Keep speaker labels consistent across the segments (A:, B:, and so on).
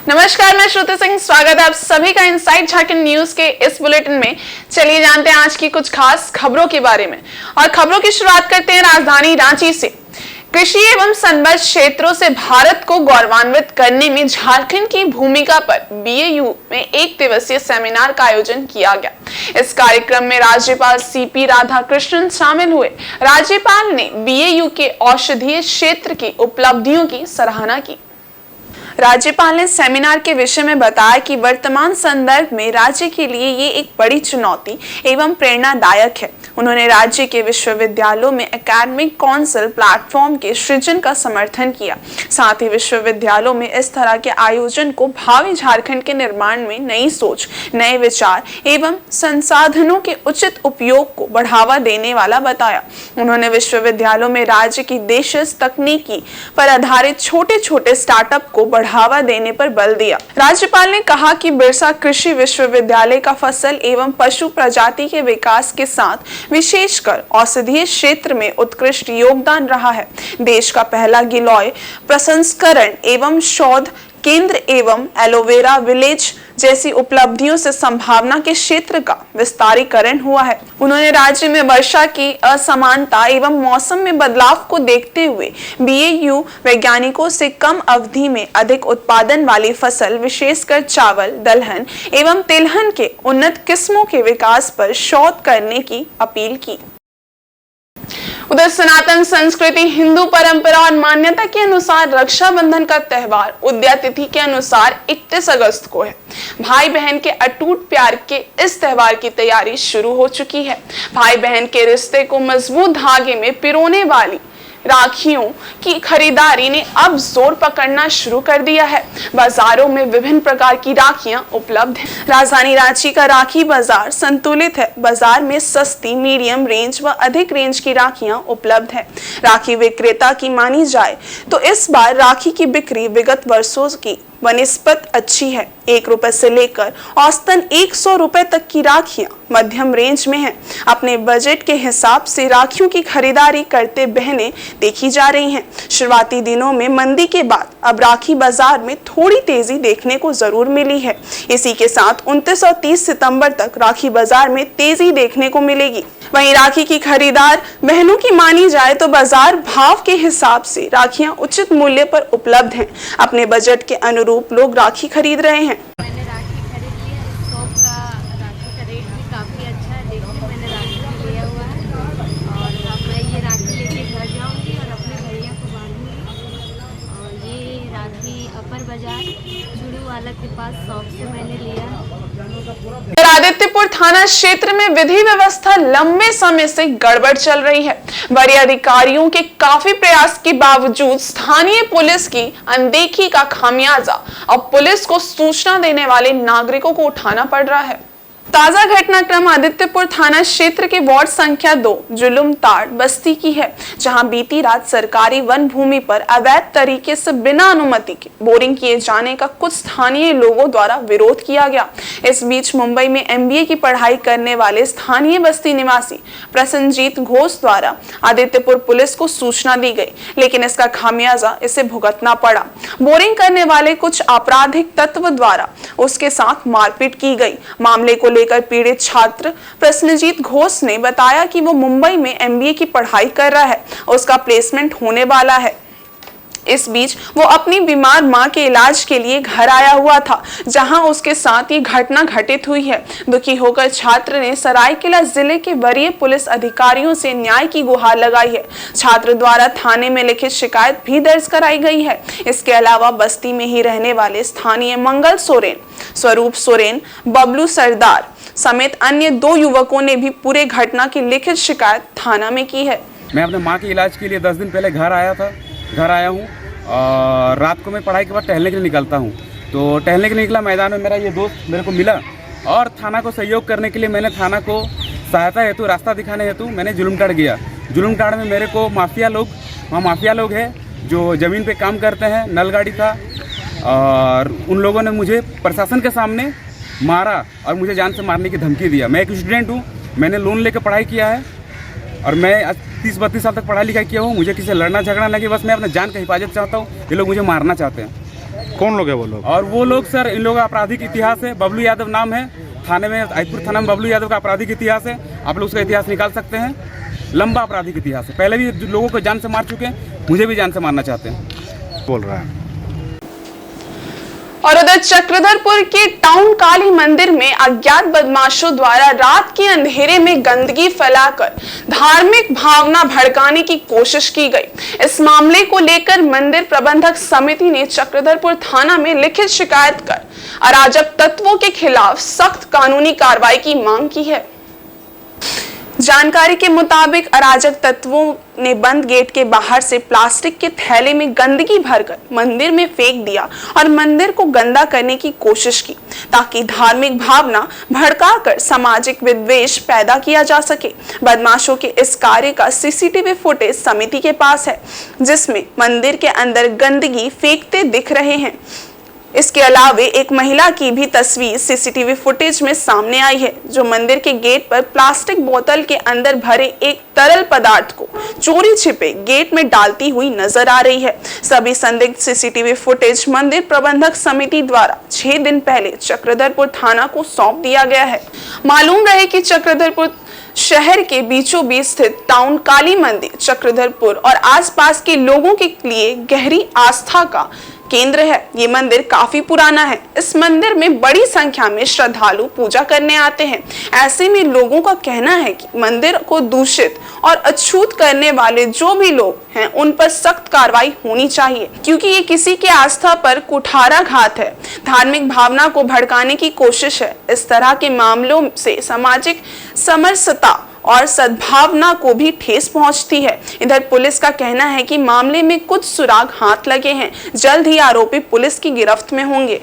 A: नमस्कार, मैं श्रुति सिंह। स्वागत है आप सभी का इनसाइड झारखंड न्यूज के इस बुलेटिन में। चलिए जानते हैं आज की कुछ खास खबरों के बारे में। और खबरों की शुरुआत करते हैं राजधानी रांची से। कृषि एवं संबद्ध क्षेत्रों से भारत को गौरवान्वित करने में झारखंड की भूमिका पर बीएयू में एक दिवसीय सेमिनार का आयोजन किया गया। इस कार्यक्रम में राज्यपाल सीपी राधाकृष्णन शामिल हुए। राज्यपाल ने बीएयू के औषधीय क्षेत्र की उपलब्धियों की सराहना की। राज्यपाल ने सेमिनार के विषय में बताया कि वर्तमान संदर्भ में राज्य के लिए ये एक बड़ी चुनौती एवं प्रेरणादायक है। उन्होंने राज्य के विश्वविद्यालयों में एकेडमिक काउंसिल प्लेटफॉर्म के सृजन का समर्थन किया। साथ ही विश्वविद्यालयों में इस तरह के आयोजन को भावी झारखंड के निर्माण में नई सोच, नए विचार एवं संसाधनों के उचित उपयोग को बढ़ावा देने वाला बताया। उन्होंने विश्वविद्यालयों में राज्य की देशज तकनीकी पर आधारित छोटे छोटे स्टार्टअप को बढ़ावा देने पर बल दिया। राज्यपाल ने कहा कि बिरसा कृषि विश्वविद्यालय का फसल एवं पशु प्रजाति के विकास के साथ विशेषकर औषधीय क्षेत्र में उत्कृष्ट योगदान रहा है। देश का पहला गिलोय प्रसंस्करण एवं शोध केंद्र एवं एलोवेरा विलेज जैसी उपलब्धियों से संभावना के क्षेत्र का विस्तारीकरण हुआ है। उन्होंने राज्य में वर्षा की असमानता एवं मौसम में बदलाव को देखते हुए बीएयू वैज्ञानिकों से कम अवधि में अधिक उत्पादन वाली फसल, विशेषकर चावल, दलहन एवं तिलहन के उन्नत किस्मों के विकास पर शोध करने की अपील की। उधर सनातन संस्कृति, हिंदू परंपरा और मान्यता के अनुसार रक्षाबंधन का त्योहार उदया तिथि के अनुसार 31 अगस्त को है। भाई बहन के अटूट प्यार के इस त्योहार की तैयारी शुरू हो चुकी है। भाई बहन के रिश्ते को मजबूत धागे में पिरोने वाली राखियों की खरीदारी ने अब जोर पकड़ना शुरू कर दिया है। बाजारों में विभिन्न प्रकार की राखियां उपलब्ध हैं। राजधानी रांची का राखी बाजार संतुलित है। बाजार में सस्ती, मीडियम रेंज व अधिक रेंज की राखियां उपलब्ध है। राखी विक्रेता की मानी जाए तो इस बार राखी की बिक्री विगत वर्षों की बनिस्बत अच्छी है। 1 रुपए से लेकर औसतन 100 रुपए तक की राखियां मध्यम रेंज में हैं। अपने बजट के हिसाब से राखियों की खरीदारी करते बहनें देखी जा रही हैं। शुरुआती दिनों में मंदी के बाद अब राखी बाजार में थोड़ी तेजी देखने को जरूर मिली है। इसी के साथ 29 और 30 सितंबर तक राखी बाजार में तेजी देखने को मिलेगी। वहीं राखी की खरीदार बहनों की मानी जाए तो बाजार भाव के हिसाब से राखियां उचित मूल्य पर उपलब्ध हैं। अपने बजट के अनुरूप लोग राखी खरीद रहे हैं।
B: मैंने राखी खरीद लिया है। शॉप का राखी का रेट भी काफ़ी अच्छा है। देखिए, मैंने राखी भी लिया हुआ है और अब मैं ये राखी लेके घर जाऊंगी और अपने भैया को बांधूंगी। और ये राखी अपर बाजार चूड़ू वाला के पास शॉप से मैंने लिया है।
A: आदित्यपुर थाना क्षेत्र में विधि व्यवस्था लंबे समय से गड़बड़ चल रही है। वरीय अधिकारियों के काफी प्रयास के बावजूद स्थानीय पुलिस की अनदेखी का खामियाजा अब पुलिस को सूचना देने वाले नागरिकों को उठाना पड़ रहा है। ताजा घटनाक्रम आदित्यपुर थाना क्षेत्र के वार्ड संख्या 2 जुलुमताड़ बस्ती की है, जहां बीती रात सरकारी वन भूमि पर अवैध तरीके से बिना अनुमति के बोरिंग किए जाने का कुछ स्थानीय लोगों द्वारा विरोध किया गया। इस बीच मुंबई में एमबीए की पढ़ाई करने वाले स्थानीय बस्ती निवासी प्रसन्नजीत घोष द्वारा आदित्यपुर पुलिस को सूचना दी गई, लेकिन इसका खामियाजा इसे भुगतना पड़ा। बोरिंग करने वाले कुछ आपराधिक तत्व द्वारा उसके साथ मारपीट की गई। मामले को लेकर पीड़ित छात्र प्रसन्नजीत घोष ने बताया कि वो मुंबई में एमबीए की पढ़ाई कर रहा है, उसका प्लेसमेंट होने वाला है। इस बीच वो अपनी बीमार मां के इलाज के लिए घर आया हुआ था, जहां उसके साथ ये घटना घटित हुई है। दुखी होकर छात्र ने सरायकेला जिले के वरीय पुलिस अधिकारियों से न्याय की गुहार लगाई है। छात्र द्वारा थाने में लिखित शिकायत भी दर्ज कराई गई है। इसके अलावा बस्ती में ही रहने वाले स्थानीय मंगल सोरेन, स्वरूप सोरेन, बबलू सरदार समेत अन्य 2 युवकों ने भी पूरे घटना की लिखित शिकायत थाना में की है।
C: मैं अपने माँ के इलाज के लिए 10 दिन पहले घर आया हूँ और रात को मैं पढ़ाई के बाद टहलने के लिए निकलता हूँ। तो टहलने के लिए निकला, मैदान में मेरा ये दोस्त मेरे को मिला और थाना को सहयोग करने के लिए मैंने थाना को सहायता हेतु, रास्ता दिखाने हेतु मैंने जुलुमताड़ गया। जुलुमताड़ में मेरे को माफिया लोग हैं जो ज़मीन पे काम करते हैं। नलगाड़ी था और उन लोगों ने मुझे प्रशासन के सामने मारा और मुझे जान से मारने की धमकी दिया। मैं एक स्टूडेंट हूँ, मैंने लोन लेकर पढ़ाई किया है और मैं 30-32 साल तक पढ़ाई लिखाई किया हूँ। मुझे किसी से लड़ना झगड़ा नहीं कि बस मैं अपने जान का हिफाजत चाहता हूँ। ये लोग मुझे मारना चाहते हैं।
D: कौन लोग है वो लोग?
C: और वो लोग सर, इन लोगों का आपराधिक इतिहास है, बबलू यादव नाम है, थाने में आइतपुर थाना में बबलू यादव का आपराधिक इतिहास है। आप लोग उसका इतिहास निकाल सकते हैं, लंबा आपराधिक इतिहास है। पहले भी लोगों को जान से मार चुके हैं, मुझे भी जान से मारना चाहते हैं।
D: बोल रहा है।
A: और उधर चक्रधरपुर के टाउन काली मंदिर में अज्ञात बदमाशों द्वारा रात के अंधेरे में गंदगी फैलाकर धार्मिक भावना भड़काने की कोशिश की गई। इस मामले को लेकर मंदिर प्रबंधक समिति ने चक्रधरपुर थाना में लिखित शिकायत कर अराजक तत्वों के खिलाफ सख्त कानूनी कार्रवाई की मांग की है। जानकारी के मुताबिक अराजक तत्वों ने बंद गेट के बाहर से प्लास्टिक के थैले में गंदगी भरकर मंदिर में फेंक दिया और मंदिर को गंदा करने की कोशिश की, ताकि धार्मिक भावना भड़काकर सामाजिक विद्वेष पैदा किया जा सके। बदमाशों के इस कार्य का सीसीटीवी फुटेज समिति के पास है, जिसमें मंदिर के अंदर गंदगी फेंकते दिख रहे हैं। इसके अलावे एक महिला की भी तस्वीर सीसीटीवी फुटेज में सामने आई है, जो मंदिर के गेट पर प्लास्टिक बोतल के अंदर भरे एक तरल पदार्थ को चोरी छिपे गेट में डालती हुई नजर आ रही है। सभी संदिग्ध सीसीटीवी फुटेज मंदिर प्रबंधक समिति द्वारा 6 दिन पहले चक्रधरपुर थाना को सौंप दिया गया है। मालूम रहे कि चक्रधरपुर शहर के बीचों बीच स्थित टाउन काली मंदिर चक्रधरपुर और आसपास के लोगों के लिए गहरी आस्था का केंद्र है। ये मंदिर काफी पुराना है। इस मंदिर में बड़ी संख्या में श्रद्धालु पूजा करने आते हैं। ऐसे में लोगों का कहना है कि मंदिर को दूषित और अछूत करने वाले जो भी लोग हैं, उन पर सख्त कार्रवाई होनी चाहिए, क्योंकि ये किसी के आस्था पर कुठाराघात है, धार्मिक भावना को भड़काने की कोशिश है। इस तरह के मामलों से सामाजिक समरसता और सद्भावना को भी ठेस पहुंचती है। इधर पुलिस का कहना है कि मामले में कुछ सुराग हाथ लगे हैं, जल्द ही आरोपी पुलिस की गिरफ्त में होंगे।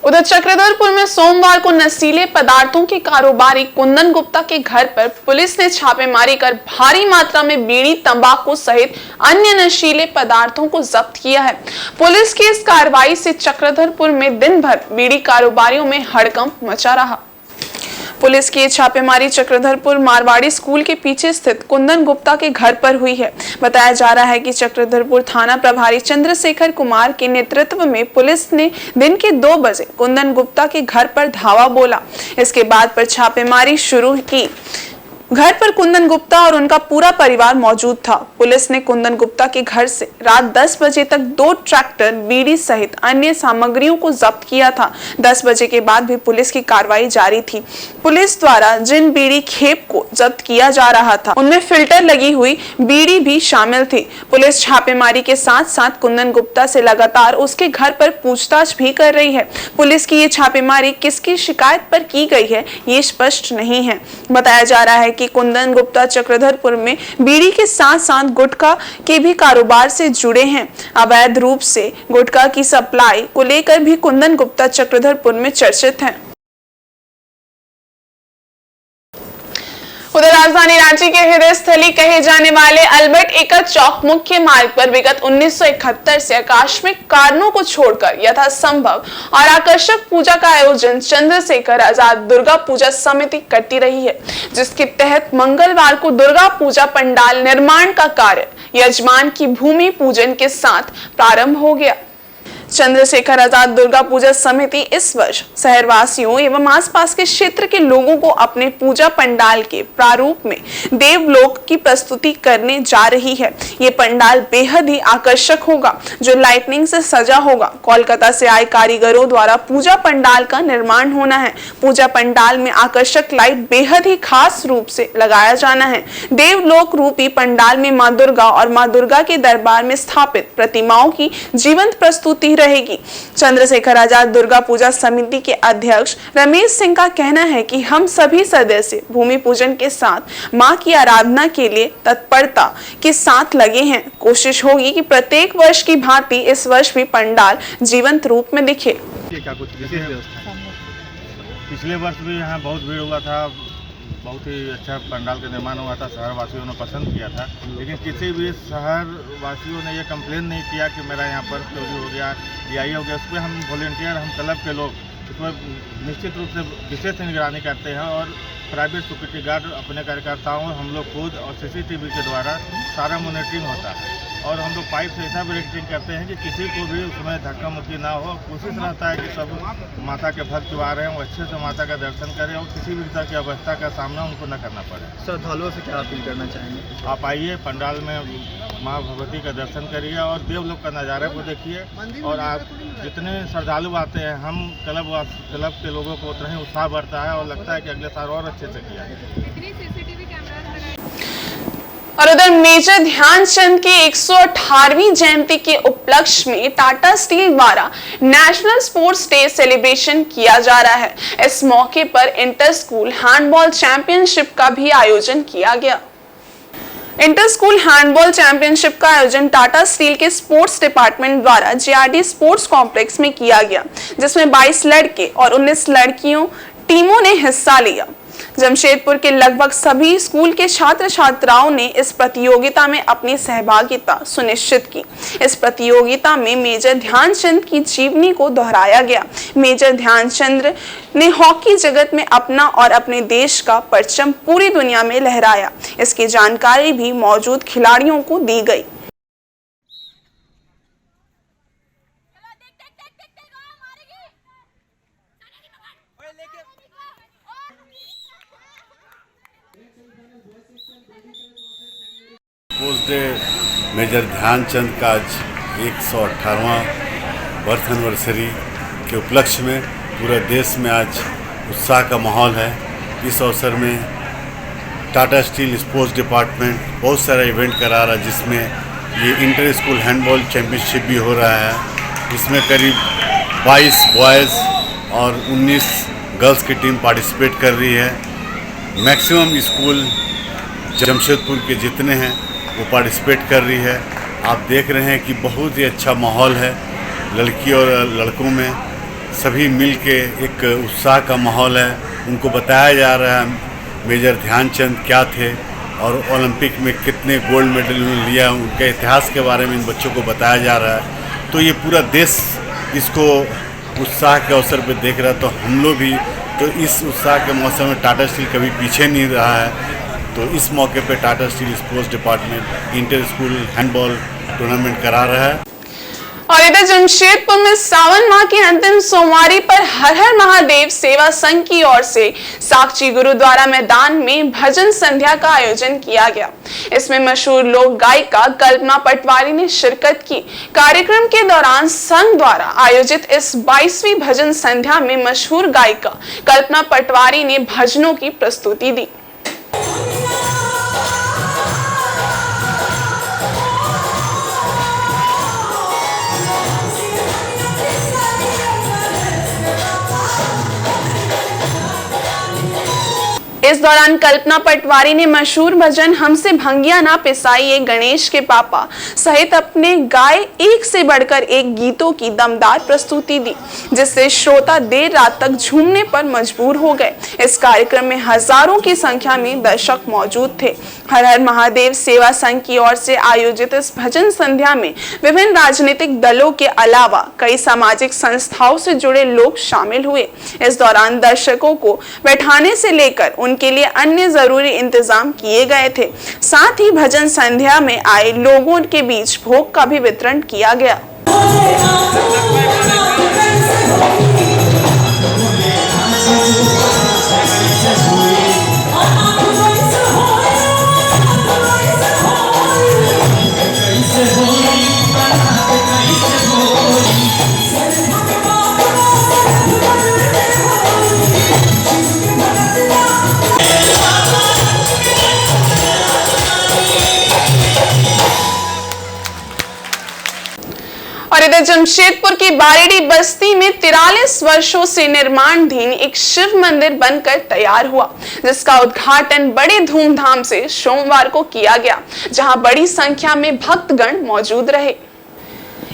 A: उधर चक्रधरपुर में सोमवार को नशीले पदार्थों के कारोबारी कुंदन गुप्ता के घर पर पुलिस ने छापेमारी कर भारी मात्रा में बीड़ी, तंबाकू सहित अन्य नशीले पदार्थों को जब्त किया है। पुलिस की इस कार्रवाई से चक्रधरपुर में दिन भर बीड़ी कारोबारियों में हड़कंप मचा रहा। पुलिस की छापेमारी चक्रधरपुर मारवाड़ी स्कूल के पीछे स्थित कुंदन गुप्ता के घर पर हुई है। बताया जा रहा है कि चक्रधरपुर थाना प्रभारी चंद्रशेखर कुमार के नेतृत्व में पुलिस ने दिन के 2 बजे कुंदन गुप्ता के घर पर धावा बोला। इसके बाद पर छापेमारी शुरू की। घर पर कुंदन गुप्ता और उनका पूरा परिवार मौजूद था। पुलिस ने कुंदन गुप्ता के घर से रात 10 बजे तक 2 ट्रैक्टर, बीड़ी सहित अन्य सामग्रियों को जब्त किया था। 10 बजे के बाद भी पुलिस की कार्रवाई जारी थी। पुलिस द्वारा जिन बीड़ी खेप को जब्त किया जा रहा था, उनमें फिल्टर लगी हुई बीड़ी भी शामिल थी। पुलिस छापेमारी के साथ साथ कुंदन गुप्ता से लगातार उसके घर पर पूछताछ भी कर रही है। पुलिस की ये छापेमारी किसकी शिकायत पर की गई है, ये स्पष्ट नहीं है। बताया जा रहा है कि कुंदन गुप्ता चक्रधरपुर में बीड़ी के साथ साथ गुटखा के भी कारोबार से जुड़े हैं। अवैध रूप से गुटखा की सप्लाई को लेकर भी कुंदन गुप्ता चक्रधरपुर में चर्चित हैं। उधर राजधानी रांची के हृदय स्थली कहे जाने वाले अल्बर्ट एक्का चौक मुख्य मार्ग पर विगत 1971 से आकस्मिक कारणों को छोड़कर यथासंभव और आकर्षक पूजा का आयोजन चंद्रशेखर आजाद दुर्गा पूजा समिति करती रही है, जिसके तहत मंगलवार को दुर्गा पूजा पंडाल निर्माण का कार्य यजमान की भूमि पूजन के साथ प्रारंभ हो गया। चंद्रशेखर आजाद दुर्गा पूजा समिति इस वर्ष शहरवासियों एवं आसपास के क्षेत्र के लोगों को अपने पूजा पंडाल के प्रारूप में देवलोक की प्रस्तुति करने जा रही है। ये पंडाल बेहद ही आकर्षक होगा, जो लाइटनिंग से सजा होगा। कोलकाता से आए कारीगरों द्वारा पूजा पंडाल का निर्माण होना है। पूजा पंडाल में आकर्षक लाइट बेहद ही खास रूप से लगाया जाना है। देवलोक रूपी पंडाल में माँ दुर्गा और माँ दुर्गा के दरबार में स्थापित प्रतिमाओं की जीवंत प्रस्तुति रहेगी। चंद्रशेखर आजाद दुर्गा पूजा समिति के अध्यक्ष रमेश सिंह का कहना है कि हम सभी सदस्य भूमि पूजन के साथ मां की आराधना के लिए तत्परता के साथ लगे हैं। कोशिश होगी कि प्रत्येक वर्ष की भांति इस वर्ष भी पंडाल जीवंत रूप में दिखे।
E: क्या कुछ विशेष व्यवस्था? पिछले वर्ष भी यहाँ बहुत भीड़ हुआ था, बहुत ही अच्छा पंडाल का निर्माण हुआ था, शहर वासियों ने पसंद किया था। लेकिन किसी भी शहर वासियों ने ये कंप्लेन नहीं किया कि मेरा यहाँ पर चोरी हो गया या ये हो गया। उस पर हम वॉलंटियर, हम क्लब के लोग उसमें निश्चित रूप से विशेष निगरानी करते हैं और प्राइवेट सिक्योरिटी गार्ड अपने कार्यकर्ताओं, हम लोग खुद और CCTV के द्वारा सारा मॉनिटरिंग होता है और हम लोग पाइप से ऐसा ब्रेकिंग करते हैं कि किसी को भी उसमें धक्का मुक्की ना हो। कोशिश रहता है कि सब माता के भक्त जो आ रहे हैं वो अच्छे से माता का दर्शन करें और किसी भी तरह की अवस्था का सामना उनको न करना पड़े।
D: श्रद्धालुओं से क्या अपील करना चाहेंगे?
E: आप आइए, पंडाल में माँ भगवती का दर्शन करिए और देवलोक का नज़ारे को देखिए। और आप जितने श्रद्धालु आते हैं, हम क्लब के लोगों को उतना ही उत्साह बढ़ता है और लगता है कि अगले साल और अच्छे से किया जाए।
A: और उधर मेजर ध्यानचंद की 118वीं जयंती के उपलक्ष्य में टाटा स्टील द्वारा नेशनल स्पोर्ट्स डे सेलिब्रेशन किया जा रहा है। इस मौके पर इंटर स्कूल हैंडबॉल चैंपियनशिप का भी आयोजन किया गया। इंटर स्कूल हैंडबॉल चैंपियनशिप का आयोजन टाटा स्टील के स्पोर्ट्स डिपार्टमेंट द्वारा जेआरडी स्पोर्ट्स कॉम्प्लेक्स में किया गया, जिसमें 22 लड़के और 19 लड़कियों टीमों ने हिस्सा लिया। जमशेदपुर के लगभग सभी स्कूल के छात्र छात्राओं ने इस प्रतियोगिता में अपनी सहभागिता सुनिश्चित की। इस प्रतियोगिता में मेजर ध्यानचंद की जीवनी को दोहराया गया। मेजर ध्यानचंद ने हॉकी जगत में अपना और अपने देश का परचम पूरी दुनिया में लहराया। इसकी जानकारी भी मौजूद खिलाड़ियों को दी गई।
F: स्पोर्ट्स डे मेजर ध्यानचंद का आज 118वां बर्थ एनिवर्सरी के उपलक्ष्य में पूरे देश में आज उत्साह का माहौल है। इस अवसर में टाटा स्टील स्पोर्ट्स डिपार्टमेंट बहुत सारा इवेंट करा रहा है, जिसमें ये इंटर स्कूल हैंडबॉल चैम्पियनशिप भी हो रहा है। इसमें करीब 22 बॉयज़ और 19 गर्ल्स की टीम पार्टिसिपेट कर रही है। मैक्सिमम स्कूल जमशेदपुर के जितने हैं वो पार्टिसिपेट कर रही है। आप देख रहे हैं कि बहुत ही अच्छा माहौल है लड़की और लड़कों में, सभी मिल के एक उत्साह का माहौल है। उनको बताया जा रहा है मेजर ध्यानचंद क्या थे और ओलंपिक में कितने गोल्ड मेडल उन्होंने लिया, उनके इतिहास के बारे में इन बच्चों को बताया जा रहा है। तो ये पूरा देश इसको उत्साह के अवसर पर देख रहा है। तो हम लोग भी तो इस उत्साह के मौसम में टाटा स्टील कभी पीछे नहीं रहा है। तो इस मौके पे Tata steel sports department inter school handball tournament करा रहा है।
A: और इधर जमशेदपुर में सावन माह की अंतिम सोमवारी पर हर हर महादेव सेवा संघ की ओर से साक्षी गुरुद्वारा मैदान में भजन संध्या का आयोजन किया गया। इसमें मशहूर लोक गायिका कल्पना पटवारी ने शिरकत की। कार्यक्रम के दौरान संघ द्वारा आयोजित इस 22वीं भजन संध्या में मशहूर गायिका कल्पना पटवारी ने भजनों की प्रस्तुति दी। इस दौरान कल्पना पटवारी ने मशहूर भजन हमसे भंगिया ना पिसाइए गणेश के पापा सहित अपने गाए एक से बढ़कर एक गीतों की दमदार प्रस्तुति दी, जिससे श्रोता देर रात तक झूमने पर मजबूर हो गए। इस कार्यक्रम में हजारों की संख्या में दर्शक मौजूद थे। हर हर महादेव सेवा संघ की ओर से आयोजित इस भजन संध्या में विभिन्न राजनीतिक दलों के अलावा कई सामाजिक संस्थाओं से जुड़े लोग शामिल हुए। इस दौरान दर्शकों को बैठाने से लेकर उनके लिए अन्य जरूरी इंतजाम किए गए थे। साथ ही भजन संध्या में आए लोगों के बीच भोग का भी वितरण किया गया। और इधर जमशेदपुर की बारेडी बस्ती में 43 वर्षों से निर्माणाधीन एक शिव मंदिर बनकर तैयार हुआ, जिसका उद्घाटन बड़े धूमधाम से सोमवार को किया गया, जहां बड़ी संख्या में भक्तगण मौजूद रहे।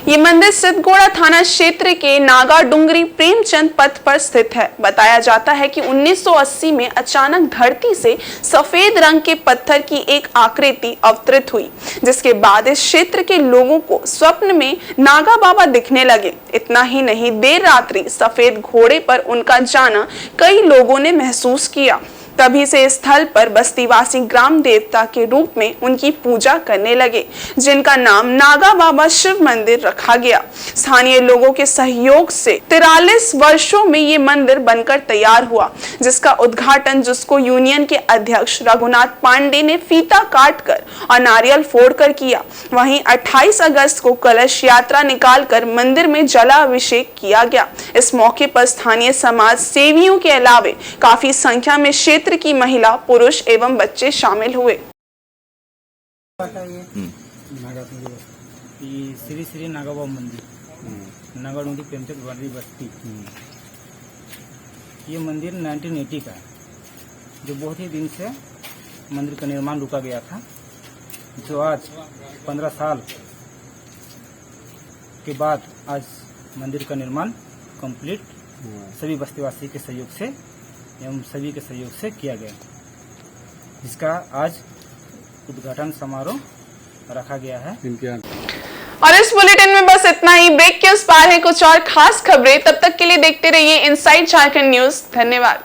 A: ये मंदिर सिद्धगोड़ा थाना क्षेत्र के नागा डुंगरी प्रेमचंद पथ पर स्थित है। बताया जाता है कि 1980 में अचानक धरती से सफेद रंग के पत्थर की एक आकृति अवतरित हुई, जिसके बाद इस क्षेत्र के लोगों को स्वप्न में नागा बाबा दिखने लगे। इतना ही नहीं, देर रात्रि सफेद घोड़े पर उनका जाना कई लोगों ने महसूस किया। तभी से इस स्थल पर बस्तीवासी ग्राम देवता के रूप में उनकी पूजा करने लगे, जिनका नाम नागा बाबा शिव मंदिर रखा गया। स्थानीय लोगों के सहयोग से 43 वर्षों में ये मंदिर बनकर तैयार हुआ, जिसका उद्घाटन जुस्को यूनियन के अध्यक्ष रघुनाथ पांडे ने फीता काटकर और नारियल फोड़कर किया। वहीं 28 अगस्त को कलश यात्रा निकालकर मंदिर में जलाभिषेक किया गया। इस मौके पर स्थानीय समाज सेवियों के अलावे काफी संख्या में क्षेत्र की महिला, पुरुष एवं बच्चे शामिल हुए।
G: श्री श्री नागाबाबा मंदिर, नगर नदी प्रेमचंद वाली बस्ती। ये मंदिर 1980 का है, जो बहुत ही दिन से मंदिर का निर्माण रुका गया था, जो आज 15 साल के बाद आज मंदिर का निर्माण कंप्लीट सभी बस्तीवासी के सहयोग से एवं सभी के सहयोग से किया गया, जिसका आज उद्घाटन समारोह रखा गया है।
A: और इस बुलेटिन में बस इतना ही। ब्रेक के उस पार है कुछ और खास खबरें, तब तक के लिए देखते रहिए इनसाइड झारखंड न्यूज। धन्यवाद।